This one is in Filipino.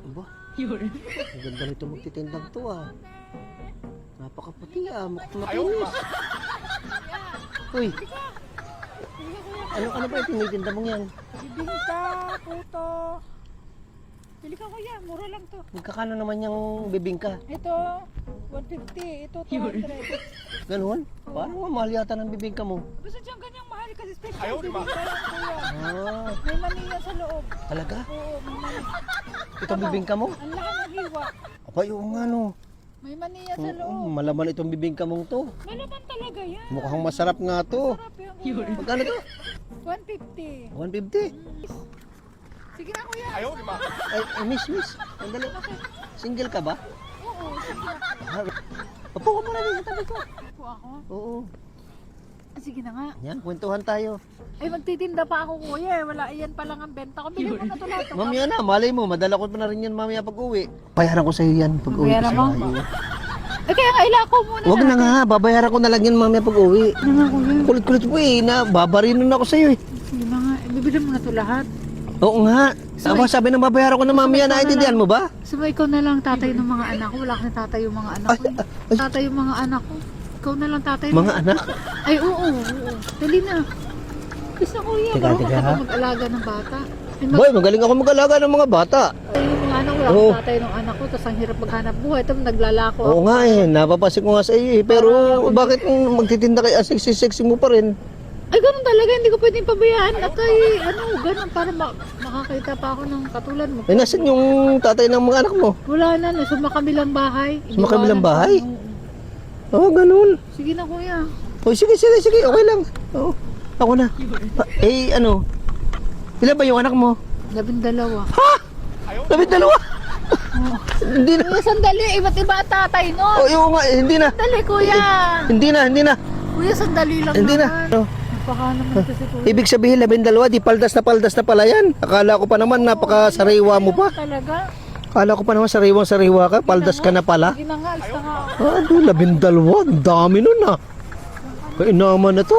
Aba, ang ganda nito magtitindang to ah. Napakaputi ah, mukhang makinis. Uy, ano ba yung tinitinda mong yan? Bibingka, puto. Pili ka kuya, mura lang to. Magkakano naman yung bibingka? Ito, 150. Ito, 200. Ganun? Paano nga mahal yata ng bibingka mo? Basta dyan ganyang mahal kasi special bibingka lang kuya. Ah, May maniya sa loob. talaga? Oo, may maniya. Itong bibingka mo? Ang laki ng hiwa. Abay, oo nga no. May maniya sa loob. Malaman itong bibingka mong to. Malaman talaga yan. Mukhang masarap nga to. Sarap yan kuya. Magkano to? 150. 150. Sige na kuya. Ay, miss. Sandali. Single ka ba? Oo, sige na. Upo ka muna din sa tabi ko. Po ako. Oo. Sige na nga. Yan, kwentuhan tayo. Ay, magtitinda pa ako kuya. Wala, iyan pa lang ang benta ko. Bili mo na ito lahat. Mamaya na, malay mo, madala ko pa na rin yan mamaya pag uwi. Bayaran ko sa iyo yan pag uwi. Bayaran mo? Eh, kaya nga ilako muna. Huwag na nga, babayaran ko na lang yan mamaya pag uwi. Ano nga kuya? Kulit-kulit po eh, na babarinon ako sa iyo eh. Sige na nga. Bibili mo na ito lahat. Oo nga. Sabi na babayaran ko na mamaya, naintindihan mo ba? So, ikaw na lang tatay ng mga anak ko. Wala kang tatay yung mga anak ko. Tatay yung mga anak ko. Ikaw na lang tatay. Mga anak? Ay, oo. Dali na. Gusto ko yan. Teka, Marunong teka, ka ha? ba mag-alaga ng bata? Ay, Boy, magaling ako mag-alaga ng mga bata. yung mga anak, wala Oo. akong tatay ng anak ko. Tapos ang hirap maghanap buhay. Tapos naglalako Oo ako. nga eh, napapansin ko nga sa iyo eh. Pero bakit magtitinda kay sexy mo pa rin? Ay, ganun talaga. Hindi ko pwedeng pabayaan. At ay, ganun. Para makakita pa ako ng katulad mo. Eh, nasan yung tatay ng mga anak mo? Wala na. Nasa makabilang bahay. Sa makabilang bahay? Oo. Oo, ganun. Sige na, kuya. O, sige, okay lang. Oo, ako na. Eh, ano? Ilan ba yung anak mo? 12. Ha? 12? Hindi na. Kuya, sandali. Iba't iba ang tatay nun. O, yung nga, hindi na. Sandali, kuya. Hindi na. Kuya, sandali lang Hindi na. naman. Ano? Napaka naman kasi kuya. Ibig sabihin, 12, di paldas na pala yan. Akala ko pa naman, napakasariwa mo pa. Talaga. Akala ko pa naman, sariwang-sariwa ka. Paldas ka na pala. Sige na nga, alis na nga ako. Ano, 12? Ang dami nun ah. Kaya naman na to.